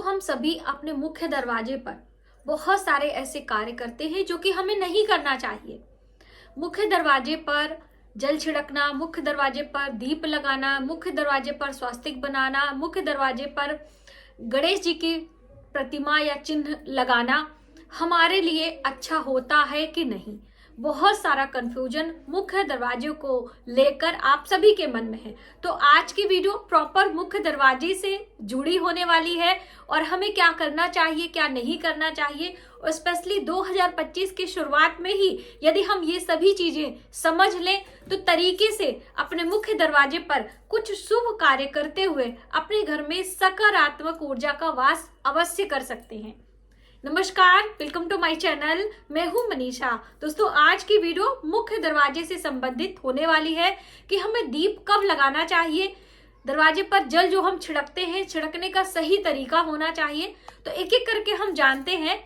हम सभी अपने मुख्य दरवाजे पर बहुत सारे ऐसे कार्य करते हैं जो कि हमें नहीं करना चाहिए। मुख्य दरवाजे पर जल छिड़कना, मुख्य दरवाजे पर दीप लगाना, मुख्य दरवाजे पर स्वास्तिक बनाना, मुख्य दरवाजे पर गणेश जी की प्रतिमा या चिन्ह लगाना हमारे लिए अच्छा होता है कि नहीं। बहुत सारा कंफ्यूजन मुख्य दरवाजे को लेकर आप सभी के मन में है। तो आज की वीडियो प्रॉपर मुख्य दरवाजे से जुड़ी होने वाली है और हमें क्या करना चाहिए, क्या नहीं करना चाहिए, और स्पेशली 2025 की शुरुआत में ही यदि हम ये सभी चीजें समझ लें तो तरीके से अपने मुख्य दरवाजे पर कुछ शुभ कार्य करते हुए अपने घर में सकारात्मक ऊर्जा का वास अवश्य कर सकते हैं। नमस्कार, वेलकम टू माय चैनल। मैं हूं मनीषा। दोस्तों, आज की वीडियो मुख्य दरवाजे से संबंधित होने वाली है कि हमें दीप कब लगाना चाहिए, दरवाजे पर जल जो हम छिड़कते हैं, छिड़कने का सही तरीका होना चाहिए। तो एक एक करके हम जानते हैं।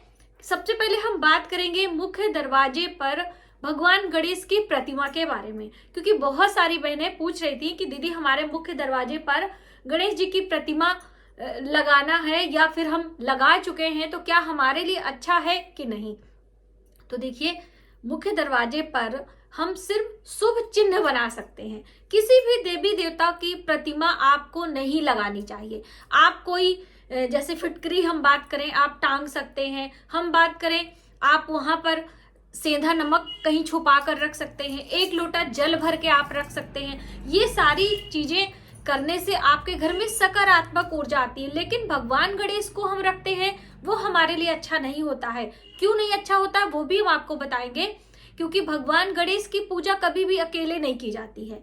सबसे पहले हम बात करेंगे मुख्य दरवाजे पर भगवान गणेश की प्रतिमा के बारे में, क्योंकि बहुत सारी बहनें पूछ रही थी कि दीदी हमारे मुख्य दरवाजे पर गणेश जी की प्रतिमा लगाना है या फिर हम लगा चुके हैं तो क्या हमारे लिए अच्छा है कि नहीं। तो देखिए, मुख्य दरवाजे पर हम सिर्फ शुभ चिन्ह बना सकते हैं। किसी भी देवी देवता की प्रतिमा आपको नहीं लगानी चाहिए। आप कोई जैसे फिटकरी हम बात करें, आप टांग सकते हैं। हम बात करें, आप वहां पर सेंधा नमक कहीं छुपा कर रख सकते हैं। एक लोटा जल भर के आप रख सकते हैं। ये सारी चीजें करने से आपके घर में सकारात्मक ऊर्जा आती है। लेकिन भगवान गणेश को हम रखते हैं, वो हमारे लिए अच्छा नहीं होता है। क्यों नहीं अच्छा होता वो भी हम आपको बताएंगे, क्योंकि भगवान गणेश की पूजा कभी भी अकेले नहीं की जाती है।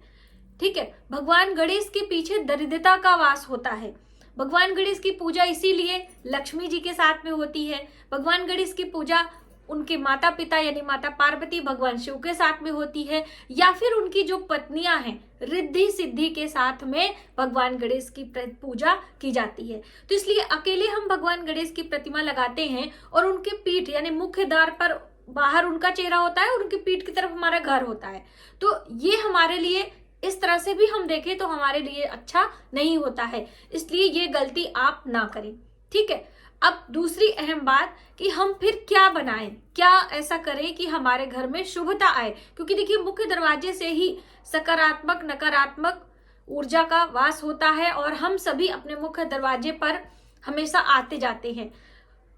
ठीक है, भगवान गणेश के पीछे दरिद्रता का वास होता है। भगवान गणेश की पूजा इसीलिए लक्ष्मी जी के साथ में होती है। भगवान गणेश की पूजा उनके माता पिता यानी माता पार्वती भगवान शिव के साथ में होती है, या फिर उनकी जो पत्नियां हैं रिद्धि सिद्धि के साथ में भगवान गणेश की पूजा की जाती है। तो इसलिए अकेले हम भगवान गणेश की प्रतिमा लगाते हैं और उनके पीठ यानी मुख्य द्वार पर बाहर उनका चेहरा होता है और उनकी पीठ की तरफ हमारा घर होता है। तो ये हमारे लिए इस तरह से भी हम देखें तो हमारे लिए अच्छा नहीं होता है। इसलिए ये गलती आप ना करें। ठीक है, अब दूसरी अहम बात कि हम फिर क्या बनाएं, क्या ऐसा करें कि हमारे घर में शुभता आए। क्योंकि देखिए, मुख्य दरवाजे से ही सकारात्मक नकारात्मक ऊर्जा का वास होता है और हम सभी अपने मुख्य दरवाजे पर हमेशा आते जाते हैं।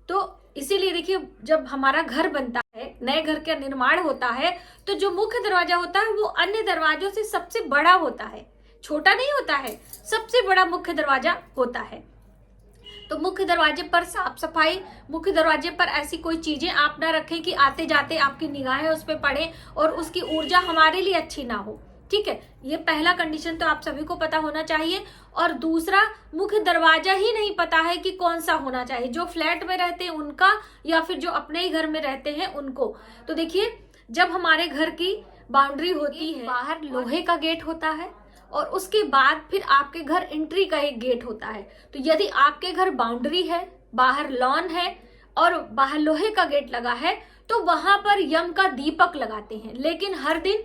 तो इसीलिए देखिए, जब हमारा घर बनता है, नए घर का निर्माण होता है, तो जो मुख्य दरवाजा होता है वो अन्य दरवाजों से सबसे बड़ा होता है, छोटा नहीं होता है। सबसे बड़ा मुख्य दरवाजा होता है। तो मुख्य दरवाजे पर साफ सफाई, मुख्य दरवाजे पर ऐसी कोई चीजें आप ना रखें कि आते जाते आपकी निगाहें उस पर पड़े और उसकी ऊर्जा हमारे लिए अच्छी ना हो। ठीक है, ये पहला कंडीशन तो आप सभी को पता होना चाहिए। और दूसरा, मुख्य दरवाजा ही नहीं पता है कि कौन सा होना चाहिए, जो फ्लैट में रहते हैं उनका या फिर जो अपने ही घर में रहते हैं उनको। तो देखिए, जब हमारे घर की बाउंड्री होती है, बाहर लोहे का गेट होता है और उसके बाद फिर आपके घर एंट्री का एक गेट होता है। तो यदि आपके घर बाउंड्री है, बाहर लॉन है और बाहर लोहे का गेट लगा है, तो वहां पर यम का दीपक लगाते हैं। लेकिन हर दिन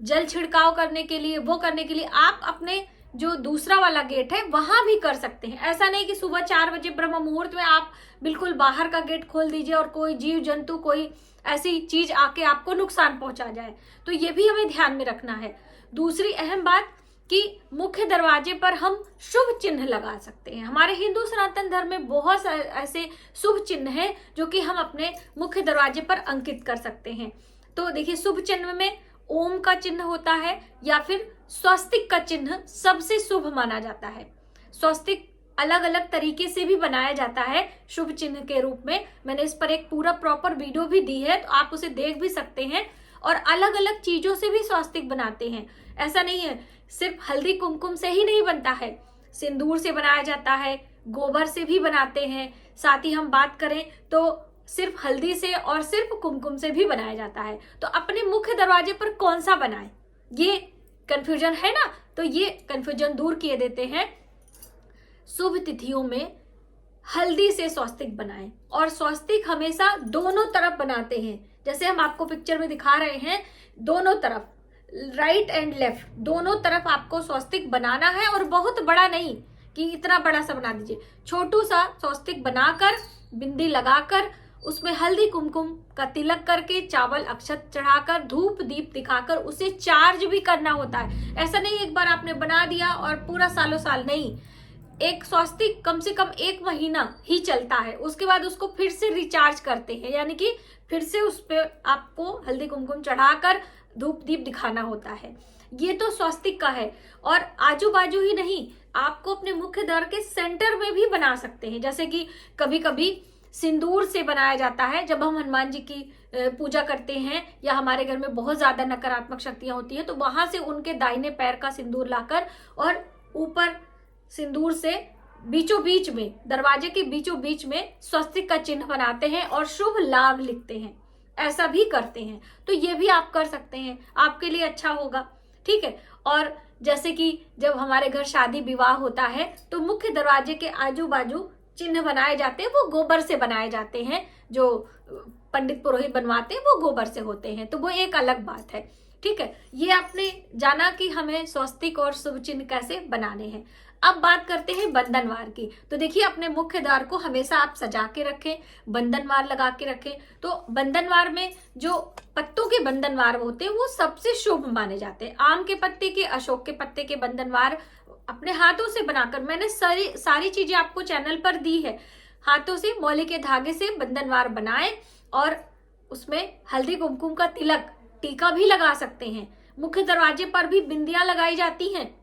जल छिड़काव करने के लिए, वो करने के लिए आप अपने जो दूसरा वाला गेट है वहां भी कर सकते हैं। ऐसा नहीं कि सुबह 4 बजे ब्रह्म मुहूर्त में आप बिल्कुल बाहर का गेट खोल दीजिए और कोई जीव जंतु, कोई ऐसी चीज आके आपको नुकसान पहुंचा जाए। तो ये भी हमें ध्यान में रखना है। दूसरी अहम बात कि मुख्य दरवाजे पर हम शुभ चिन्ह लगा सकते हैं। हमारे हिंदू सनातन धर्म में बहुत सारे ऐसे शुभ चिन्ह हैं जो कि हम अपने मुख्य दरवाजे पर अंकित कर सकते हैं। तो देखिए, शुभ चिन्ह में ओम का चिन्ह होता है या फिर स्वस्तिक का चिन्ह सबसे शुभ माना जाता है। स्वस्तिक अलग अलग तरीके से भी बनाया जाता है शुभ चिन्ह के रूप में। मैंने इस पर एक पूरा प्रॉपर वीडियो भी दी है, तो आप उसे देख भी सकते हैं। और अलग अलग चीजों से भी स्वस्तिक बनाते हैं। ऐसा नहीं है सिर्फ हल्दी कुमकुम से ही नहीं बनता है, सिंदूर से बनाया जाता है, गोबर से भी बनाते हैं। साथ ही हम बात करें तो सिर्फ हल्दी से और सिर्फ कुमकुम से भी बनाया जाता है। तो अपने मुख्य दरवाजे पर कौन सा बनाएं, ये कंफ्यूजन है ना, तो ये कंफ्यूजन दूर किए देते हैं। शुभ तिथियों में हल्दी से स्वस्तिक बनाएं और स्वस्तिक हमेशा दोनों तरफ बनाते हैं। जैसे हम आपको पिक्चर में दिखा रहे हैं, दोनों तरफ, राइट एंड लेफ्ट, दोनों तरफ आपको स्वस्तिक बनाना है और बहुत बड़ा नहीं कि इतना बड़ा सा बना दीजिए, छोटू सा स्वस्तिक बनाकर, बिंदी लगाकर, उसमें हल्दी कुमकुम का तिलक करके, चावल अक्षत चढ़ाकर, धूप दीप दिखाकर उसे चार्ज भी करना होता है। ऐसा नहीं एक बार आपने बना दिया और पूरा सालों साल नहीं, एक स्वस्तिक कम से कम 1 महीना ही चलता है, उसके बाद उसको फिर से रिचार्ज करते हैं, यानी कि फिर से उस पर आपको हल्दी कुमकुम चढ़ाकर धूप दीप दिखाना होता है। ये तो स्वस्तिक का है। और आजू बाजू ही नहीं, आपको अपने मुख्य द्वार के सेंटर में भी बना सकते हैं। जैसे कि कभी कभी सिंदूर से बनाया जाता है, जब हम हनुमान जी की पूजा करते हैं या हमारे घर में बहुत ज्यादा नकारात्मक शक्तियां होती हैं, तो वहां से उनके दाहिने पैर का सिंदूर लाकर और ऊपर सिंदूर से बीचों बीच में, दरवाजे के बीचों बीच में स्वस्तिक का चिन्ह बनाते हैं और शुभ लाभ लिखते हैं, ऐसा भी करते हैं। तो ये भी आप कर सकते हैं, आपके लिए अच्छा होगा, ठीक है। और जैसे कि जब हमारे घर शादी विवाह होता है तो मुख्य दरवाजे के आजू बाजू चिन्ह बनाए जाते हैं, वो गोबर से बनाए जाते हैं, जो पंडित पुरोहित बनवाते हैं वो गोबर से होते हैं, तो वो एक अलग बात है, ठीक है। ये आपने जाना कि हमें स्वस्तिक और शुभ चिन्ह कैसे बनाने हैं। अब बात करते हैं बंधनवार की। तो देखिए, अपने मुख्य द्वार को हमेशा आप सजा के रखें, बंधनवार लगा के रखें। तो बंधनवार में जो पत्तों के बंधनवार होते हैं वो सबसे शुभ माने जाते हैं। आम के पत्ते के, अशोक के पत्ते के बंधनवार अपने हाथों से बनाकर, मैंने सारी चीजें आपको चैनल पर दी है, हाथों से मौली के धागे से बंधनवार बनाएं और उसमें हल्दी कुमकुम का तिलक, टीका भी लगा सकते हैं। मुख्य दरवाजे पर भी बिंदियां लगाई जाती हैं,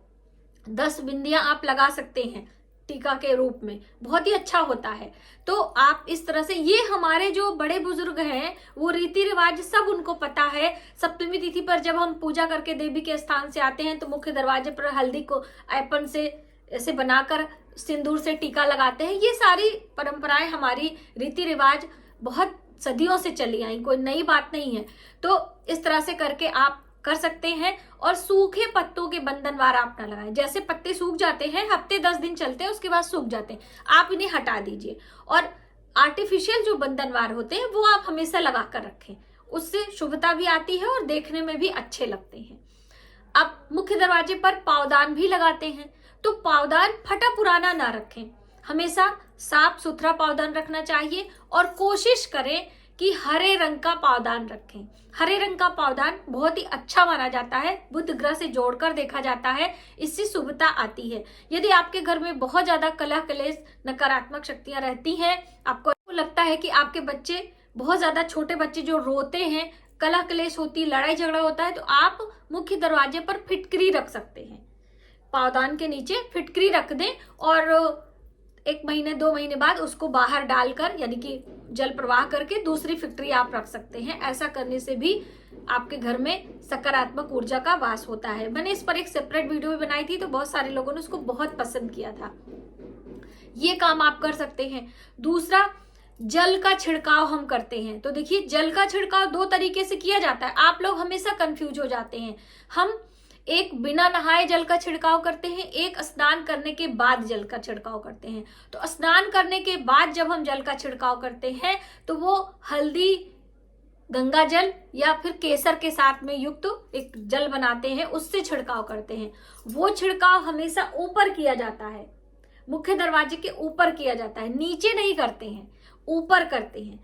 10 बिंदियां आप लगा सकते हैं टीका के रूप में, बहुत ही अच्छा होता है। तो आप इस तरह से, ये हमारे जो बड़े बुजुर्ग हैं वो रीति रिवाज सब उनको पता है। सप्तमी तिथि पर जब हम पूजा करके देवी के स्थान से आते हैं तो मुख्य दरवाजे पर हल्दी को ऐपन से ऐसे बनाकर सिंदूर से टीका लगाते हैं। ये सारी परंपराएं, हमारी रीति रिवाज बहुत सदियों से चली आई, कोई नई बात नहीं है। तो इस तरह से करके आप कर सकते हैं। और सूखे पत्तों के बंधनवार आप ना लगाएं। जैसे पत्ते सूख जाते हैं, हफ्ते 10 दिन चलते हैं, उसके बाद सूख जाते हैं, आप इन्हें हटा दीजिए। और आर्टिफिशियल जो बंधनवार होते हैं वो आप हमेशा लगा कर रखें, उससे शुभता भी आती है और देखने में भी अच्छे लगते हैं। अब मुख्य दरवाजे पर पावदान भी लगाते हैं, तो पावदान फटा पुराना ना रखें, हमेशा साफ सुथरा पावदान रखना चाहिए। और कोशिश करें कि हरे रंग का पावदान रखें। हरे रंग का पावदान बहुत ही अच्छा माना जाता है, बुध ग्रह से जोड़कर देखा जाता है, इससे शुभता आती है। यदि आपके घर में बहुत ज्यादा कलह कलेश, नकारात्मक शक्तियां रहती हैं, आपको लगता है कि आपके बच्चे, बहुत ज्यादा छोटे बच्चे जो रोते हैं, कलह कलेश होती, लड़ाई झगड़ा होता है, तो आप मुख्य दरवाजे पर फिटकरी रख सकते हैं, पावदान के नीचे फिटकरी रख दें और 1 महीने 2 महीने बाद उसको बाहर डालकर, यानी कि जल प्रवाह करके दूसरी फिटकरी आप रख सकते हैं। ऐसा करने से भी आपके घर में सकारात्मक ऊर्जा का वास होता है। मैंने इस पर एक सेपरेट वीडियो भी बनाई थी, तो बहुत सारे लोगों ने उसको बहुत पसंद किया था। ये काम आप कर सकते हैं। दूसरा, जल का छिड़काव हम करते हैं। तो देखिए, जल का छिड़काव 2 तरीके से किया जाता है। आप लोग हमेशा कंफ्यूज हो जाते हैं। हम एक बिना नहाए जल का छिड़काव करते हैं, एक स्नान करने के बाद जल का छिड़काव करते हैं। तो स्नान करने के बाद जब हम जल का छिड़काव करते हैं तो वो हल्दी, गंगा जल या फिर केसर के साथ में युक्त एक जल बनाते हैं, उससे छिड़काव करते हैं। वो छिड़काव हमेशा ऊपर किया जाता है, मुख्य दरवाजे के ऊपर किया जाता है, नीचे नहीं करते हैं, ऊपर करते हैं,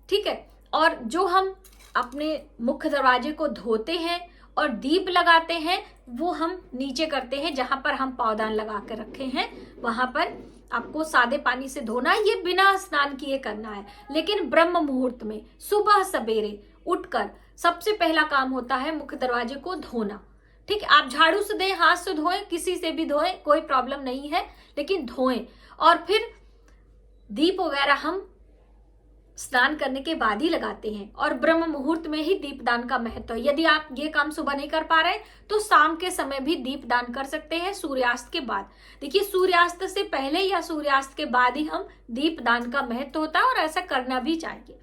ठीक है। और जो हम अपने मुख्य दरवाजे को धोते हैं और दीप लगाते हैं वो हम नीचे करते हैं, जहां पर हम पावदान लगा कर रखे हैं वहां पर आपको सादे पानी से धोना है, ये बिना स्नान किए करना है। लेकिन ब्रह्म मुहूर्त में सुबह सवेरे उठकर सबसे पहला काम होता है मुख्य दरवाजे को धोना, ठीक है। आप झाड़ू से दें, हाथ से धोएं, किसी से भी धोएं, कोई प्रॉब्लम नहीं है, लेकिन धोएं। और फिर दीप वगैरह हम स्नान करने के बाद ही लगाते हैं और ब्रह्म मुहूर्त में ही दीपदान का महत्व है। यदि आप ये काम सुबह नहीं कर पा रहे तो शाम के समय भी दीपदान कर सकते हैं, सूर्यास्त के बाद। देखिए, सूर्यास्त से पहले या सूर्यास्त के बाद ही हम दीपदान का महत्व होता है और ऐसा करना भी चाहिए।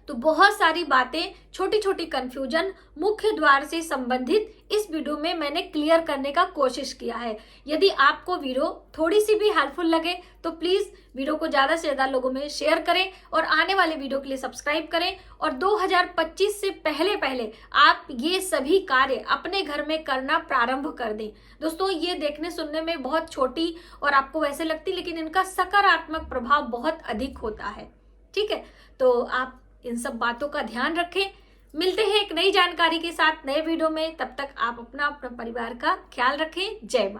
तो बहुत सारी बातें, छोटी छोटी कंफ्यूजन मुख्य द्वार से संबंधित इस वीडियो में मैंने क्लियर करने का कोशिश किया है। यदि आपको वीडियो थोड़ी सी भी हेल्पफुल लगे तो प्लीज वीडियो को ज्यादा से ज्यादा लोगों में शेयर करें और आने वाले वीडियो के लिए सब्सक्राइब करें। और 2025 से पहले पहले आप ये सभी कार्य अपने घर में करना प्रारंभ कर दें। दोस्तों, ये देखने सुनने में बहुत छोटी और आपको वैसे लगती, लेकिन इनका सकारात्मक प्रभाव बहुत अधिक होता है। ठीक है, तो आप इन सब बातों का ध्यान रखें। मिलते हैं एक नई जानकारी के साथ नए वीडियो में। तब तक आप अपना परिवार का ख्याल रखें। जय माता।